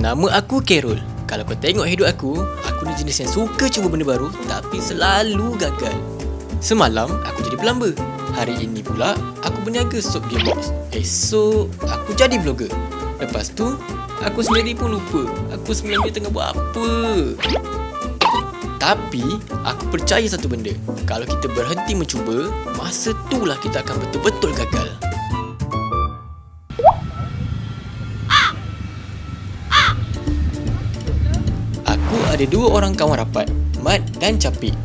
Nama aku Carol. Kalau kau tengok hidup aku ni jenis yang suka cuba benda baru tapi selalu gagal. Semalam aku jadi pelamba. Hari ini pula aku berniaga sop gearbox. Esok aku jadi vlogger. Lepas tu aku sendiri pun lupa aku sebenarnya tengah buat apa. Tapi aku percaya satu benda. Kalau kita berhenti mencuba, masa itulah kita akan betul-betul gagal. Aku ada dua orang kawan rapat, Mat dan Capik.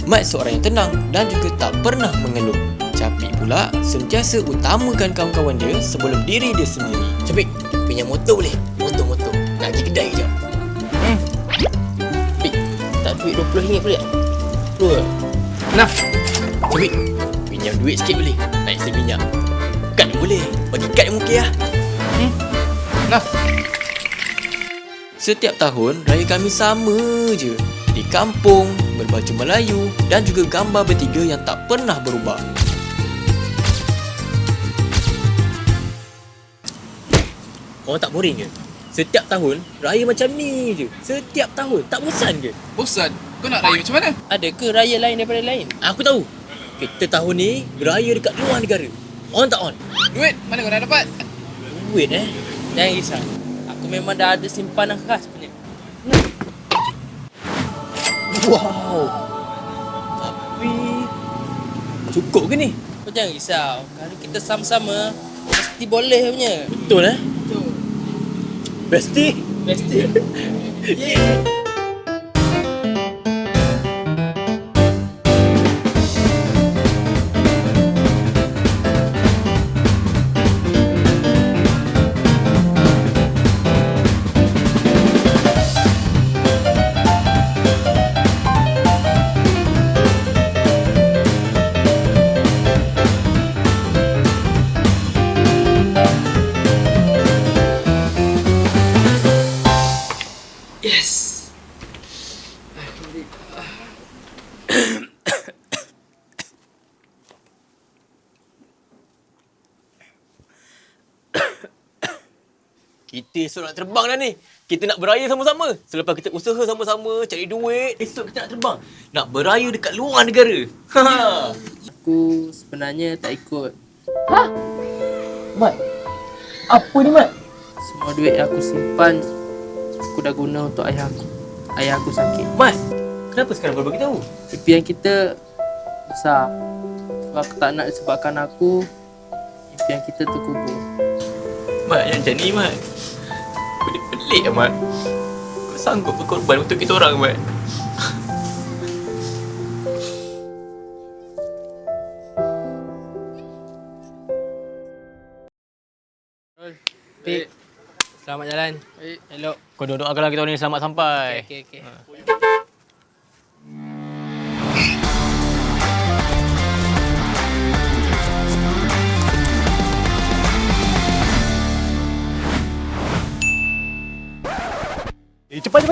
Mat seorang yang tenang dan juga tak pernah mengeluh. Capik pula sentiasa utamakan kawan-kawan dia sebelum diri dia sendiri. Capik, pinjam motor boleh? Motor. Nak pergi kedai kejap. Capik, tak duit RM20 boleh? Betul. Nah, Capik, pinjam duit sikit boleh? Nak isi minyak. Kad boleh? Bagi kad yang okey lah. nah. Setiap tahun, raya kami sama je. Di kampung, berbaju Melayu dan juga gambar bertiga yang tak pernah berubah. Korang tak boring ke? Setiap tahun, raya macam ni je. Setiap tahun, tak bosan ke? Bosan. Kau nak raya macam mana? Ada ke raya lain daripada lain? Aku tahu. Kita tahun ni beraya dekat luar negara. On tak on? Duit, mana kau nak dapat? Duit Jangan risau. Aku memang dah ada simpanan khas punya. Wow. Tapi cukup ke ni? Kau jangan risau. Kalau kita sama-sama, mesti boleh punya. Betul Betul. Besti. Yeah. Yes. Kita esok nak terbang dah ni. Kita nak beraya sama-sama. Selepas kita usaha sama-sama, cari duit, esok kita nak terbang. Nak beraya dekat luar negara. Aku sebenarnya tak ikut. Mat, apa ni Mat? Semua duit yang aku simpan, aku dah guna untuk ayah aku. Ayah aku sakit. Mat, kenapa sekarang kau bagi tahu? Impian kita besar. Sebab aku tak nak disebabkan aku, impian kita terkubur. Mat, yang macam ni Mat. Pelik lah Mat. Kau sanggup berkorban untuk kita orang Mat? Pik, selamat jalan. Elok. Kau doakanlah kita orang ni selamat sampai. Okey. Cepat.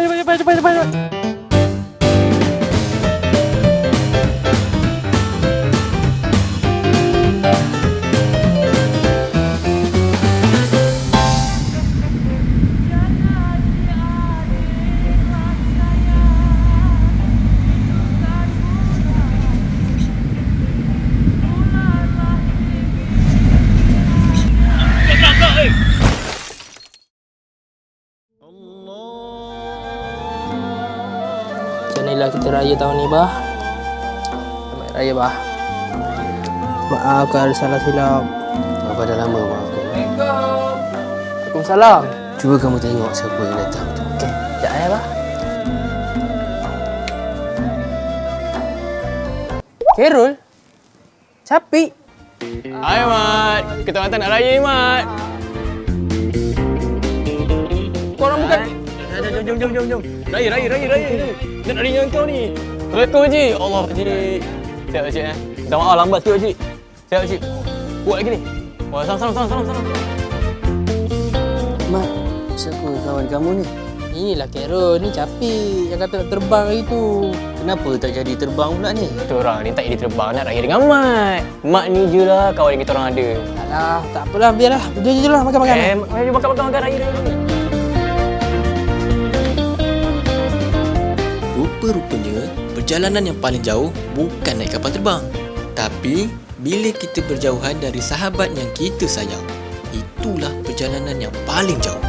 Macam inilah kita raya tahun ni, Bah. Selamat raya, Bah. Maaf kalau ada salah silap. Abah dah lama maafkan. Waalaikumsalam. Cuba kamu tengok siapa yang datang tu. Okey, sekejap ya, Bah. Carol? Capik? Hai Mat, kita orang nak raya ni Mat. Korang bukan... Jom. Raya. Nak raya dengan kau ni. Assalamualaikum Haji. Allah Haji. Siap Haji Minta maaf lambat sikit Haji. Siap Haji. Kuat lagi ni. Wah, salam. Mat, siapa kawan kamu ni? Inilah Carol, ni Capik yang kata nak terbang hari tu. Kenapa tak jadi terbang pula ni? Kita orang ni tak jadi terbang nak raya dengan Mat. Mat ni je lah kawan yang kita orang ada. Alah, tak apalah, biarlah. Jom lah, makan. Mari makan raya. rupa-rupanya perjalanan yang paling jauh bukan naik kapal terbang, tapi bila kita berjauhan dari sahabat yang kita sayang. Itulah perjalanan yang paling jauh.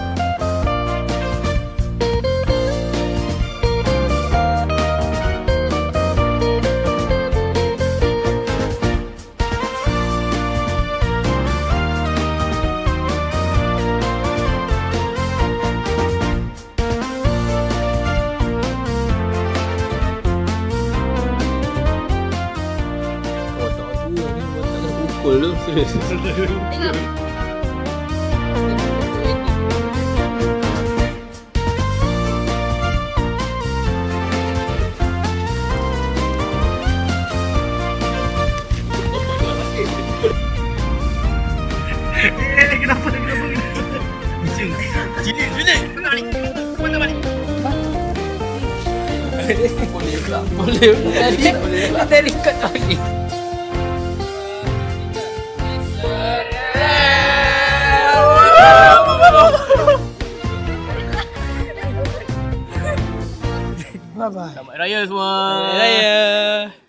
Boleh. Tadi kat lagi. Bye bye. Selamat Raya semua. Raya.